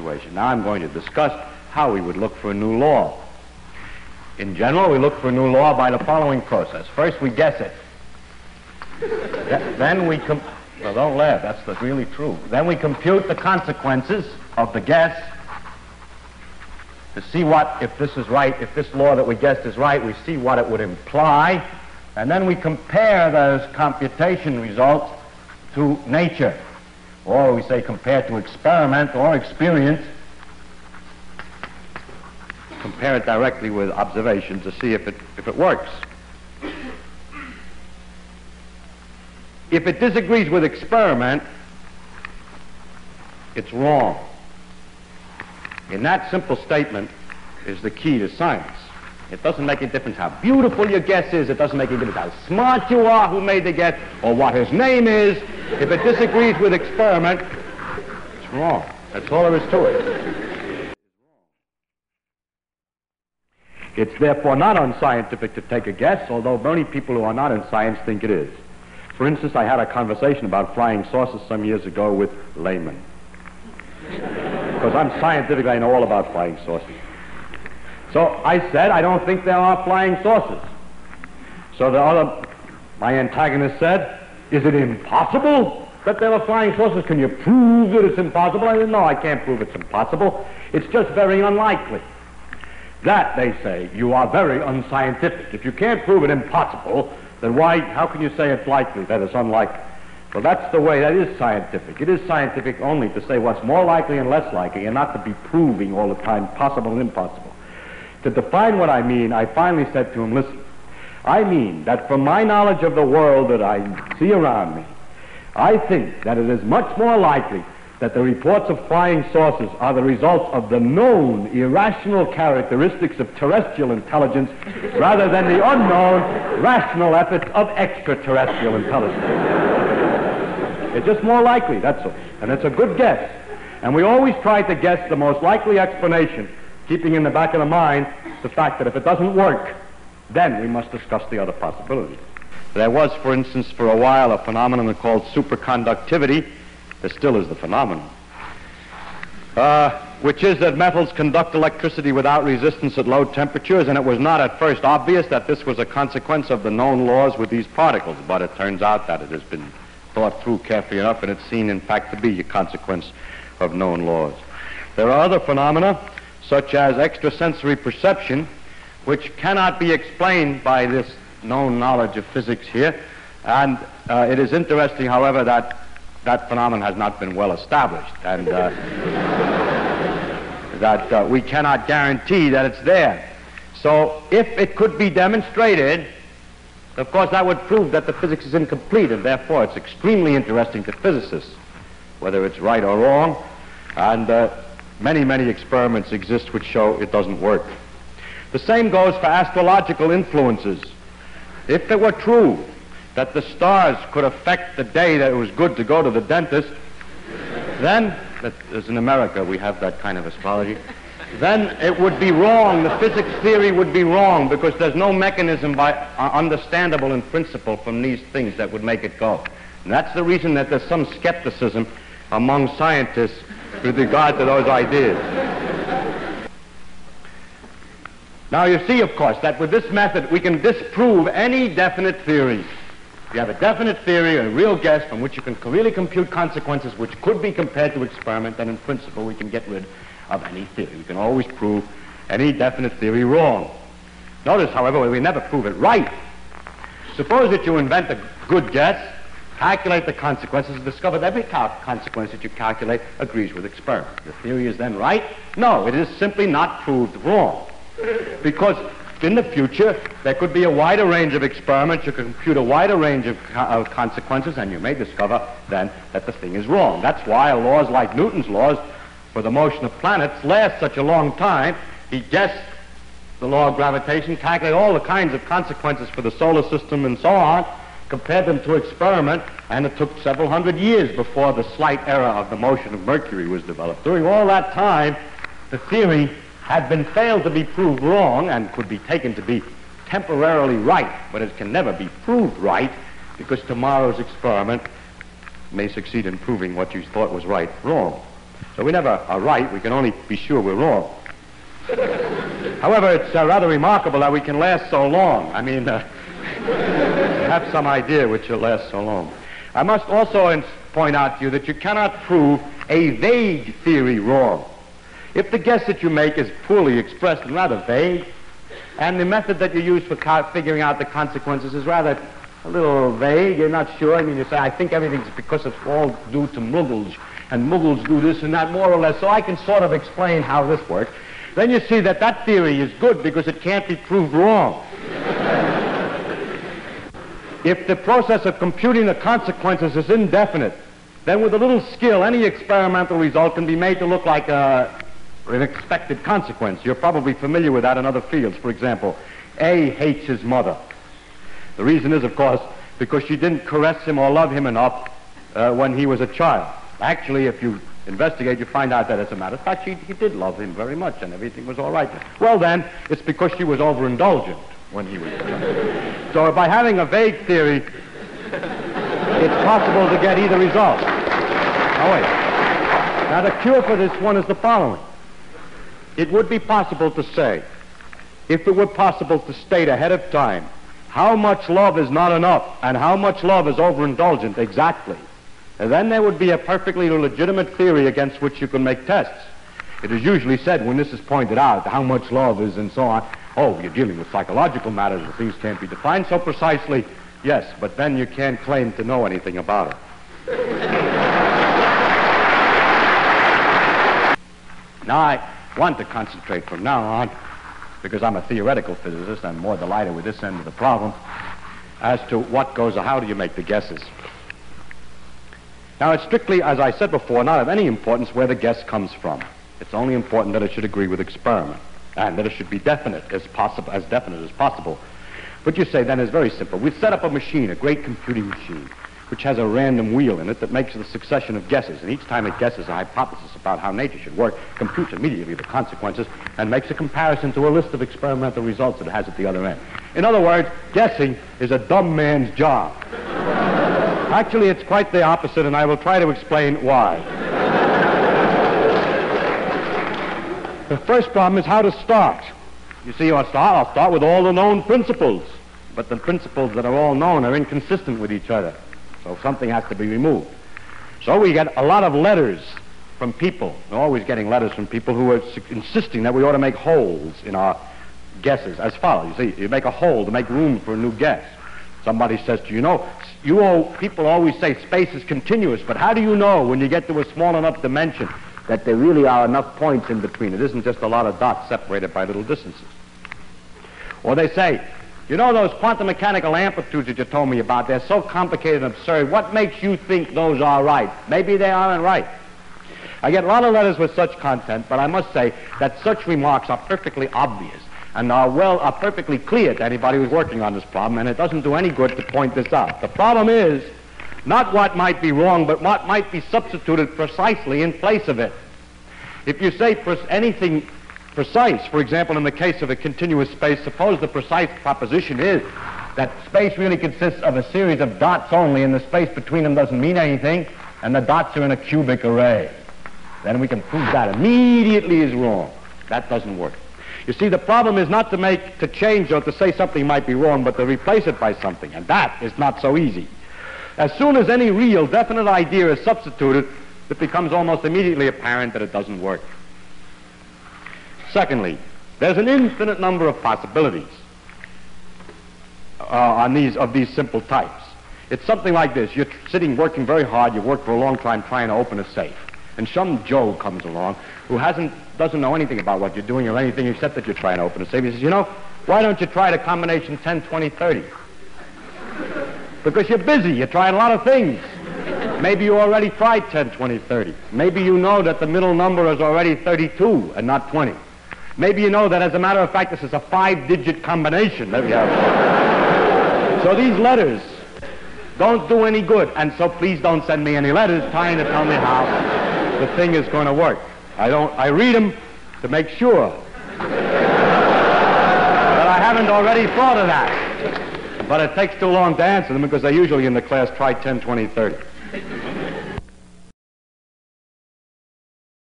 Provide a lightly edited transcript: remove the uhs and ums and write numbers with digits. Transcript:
situation. Now I'm going to discuss how we would look for a new law. In general, we look for a new law by the following process. First, we guess it. Then we well, don't laugh, that's really true. Then we compute the consequences of the guess to see what, if this is right, if this law that we guessed is right, we see what it would imply, and then we compare those computation results to nature, or we say compare to experiment or experience, compare it directly with observation to see if it works. If it disagrees with experiment, it's wrong. In that simple statement is the key to science. It doesn't make a difference how beautiful your guess is, it doesn't make a difference how smart you are who made the guess, or what his name is. If it disagrees with experiment, it's wrong. That's all there is to it. It's therefore not unscientific to take a guess, although many people who are not in science think it is. For instance, I had a conversation about flying saucers some years ago with laymen. Because I'm scientific, I know all about flying saucers. So I said, I don't think there are flying saucers. So my antagonist said, is it impossible that there are flying saucers? Can you prove that it's impossible? I said, no, I can't prove it's impossible. It's just very unlikely. That, they say, you are very unscientific. If you can't prove it impossible, then how can you say it's likely, that it's unlikely? Well, that's the way, that is scientific. It is scientific only to say what's more likely and less likely, and not to be proving all the time possible and impossible. To define what I mean, I finally said to him, listen, I mean that from my knowledge of the world that I see around me, I think that it is much more likely that the reports of flying saucers are the result of the known irrational characteristics of terrestrial intelligence rather than the unknown rational efforts of extraterrestrial intelligence. It's just more likely, that's all. And it's a good guess. And we always try to guess the most likely explanation, keeping in the back of the mind the fact that if it doesn't work, then we must discuss the other possibilities. There was, for instance, for a while, a phenomenon called superconductivity. There still is the phenomenon, which is that metals conduct electricity without resistance at low temperatures, and it was not at first obvious that this was a consequence of the known laws with these particles, but it turns out that it has been thought through carefully enough, and it's seen, in fact, to be a consequence of known laws. There are other phenomena, such as extrasensory perception, which cannot be explained by this known knowledge of physics here, and it is interesting, however, that phenomenon has not been well established, and that we cannot guarantee that it's there. So if it could be demonstrated, of course that would prove that the physics is incomplete, and therefore it's extremely interesting to physicists, whether it's right or wrong, and many, many experiments exist which show it doesn't work. The same goes for astrological influences. If it were true that the stars could affect the day that it was good to go to the dentist, then, as in America we have that kind of astrology, then it would be wrong, the physics theory would be wrong, because there's no mechanism understandable in principle from these things that would make it go. And that's the reason that there's some skepticism among scientists with regard to those ideas. Now you see, of course, that with this method we can disprove any definite theory. You have a definite theory, a real guess from which you can really compute consequences which could be compared to experiment, and in principle we can get rid of any theory. We can always prove any definite theory wrong. Notice, however, we never prove it right. Suppose that you invent a good guess, calculate the consequences, and discover that every consequence that you calculate agrees with experiment. The theory is then right? No, it is simply not proved wrong. Because in the future, there could be a wider range of experiments, you could compute a wider range of consequences, and you may discover then that the thing is wrong. That's why laws like Newton's laws for the motion of planets last such a long time. He guessed the law of gravitation, calculated all the kinds of consequences for the solar system and so on, compared them to experiment, and it took several hundred years before the slight error of the motion of Mercury was developed. During all that time, the theory had been failed to be proved wrong and could be taken to be temporarily right, but it can never be proved right, because tomorrow's experiment may succeed in proving what you thought was right wrong. So we never are right. We can only be sure we're wrong. However, it's rather remarkable that we can last so long. I mean, have some idea which will last so long. I must also point out to you that you cannot prove a vague theory wrong. If the guess that you make is poorly expressed and rather vague, and the method that you use for figuring out the consequences is rather a little vague, you're not sure. I mean, you say, I think everything's because it's all due to Muggles, and Muggles do this and that more or less, so I can sort of explain how this works. Then you see that that theory is good because it can't be proved wrong. If the process of computing the consequences is indefinite, then with a little skill, any experimental result can be made to look like an expected consequence. You're probably familiar with that in other fields. For example, A hates his mother. The reason is, of course, because she didn't caress him or love him enough when he was a child. Actually, if you investigate, you find out that, as a matter of fact, he did love him very much, and everything was all right. Well, then, it's because she was overindulgent when he was a child. So by having a vague theory, it's possible to get either result. Oh, wait. Now, the cure for this one is the following. It would be possible to say, if it were possible to state ahead of time how much love is not enough and how much love is overindulgent exactly, and then there would be a perfectly legitimate theory against which you can make tests. It is usually said when this is pointed out, how much love is and so on, oh, you're dealing with psychological matters and things can't be defined so precisely. Yes, but then you can't claim to know anything about it. Now, I want to concentrate from now on, because I'm a theoretical physicist, I'm more delighted with this end of the problem, as to what goes, or how do you make the guesses. Now, it's strictly, as I said before, not of any importance where the guess comes from. It's only important that it should agree with experiment, and that it should be definite as possible, as definite as possible. But you say, then, it's very simple. We set up a machine, a great computing machine, which has a random wheel in it that makes a succession of guesses. And each time it guesses a hypothesis about how nature should work, computes immediately the consequences, and makes a comparison to a list of experimental results that it has at the other end. In other words, guessing is a dumb man's job. Actually, it's quite the opposite, and I will try to explain why. The first problem is how to start. You see, I'll start with all the known principles. But the principles that are all known are inconsistent with each other. So something has to be removed. So we get a lot of letters from people. We're always getting letters from people who are insisting that we ought to make holes in our guesses as follows. You see, you make a hole to make room for a new guess. Somebody says to you, people always say space is continuous, but how do you know when you get to a small enough dimension that there really are enough points in between? It isn't just a lot of dots separated by little distances. Or they say, you know those quantum mechanical amplitudes that you told me about, they're so complicated and absurd. What makes you think those are right? Maybe they aren't right. I get a lot of letters with such content, but I must say that such remarks are perfectly obvious and are perfectly clear to anybody who's working on this problem, and it doesn't do any good to point this out. The problem is not what might be wrong, but what might be substituted precisely in place of it. If you say anything precise, for example, in the case of a continuous space, suppose the precise proposition is that space really consists of a series of dots only, and the space between them doesn't mean anything, and the dots are in a cubic array. Then we can prove that immediately is wrong. That doesn't work. You see, the problem is not to change or to say something might be wrong, but to replace it by something, and that is not so easy. As soon as any real, definite idea is substituted, it becomes almost immediately apparent that it doesn't work. Secondly, there's an infinite number of possibilities of these simple types. It's something like this. You're sitting working very hard, you work for a long time trying to open a safe, and some Joe comes along who doesn't know anything about what you're doing or anything except that you're trying to open a safe. He says, why don't you try the combination 10, 20, 30? Because you're busy, you're trying a lot of things. Maybe you already tried 10, 20, 30. Maybe you know that the middle number is already 32 and not 20. Maybe you know that, as a matter of fact, this is a 5-digit combination. There we have. So these letters don't do any good, and so please don't send me any letters trying to tell me how the thing is going to work. I read them to make sure that I haven't already thought of that. But it takes too long to answer them because they usually in the class try 10, 20, 30.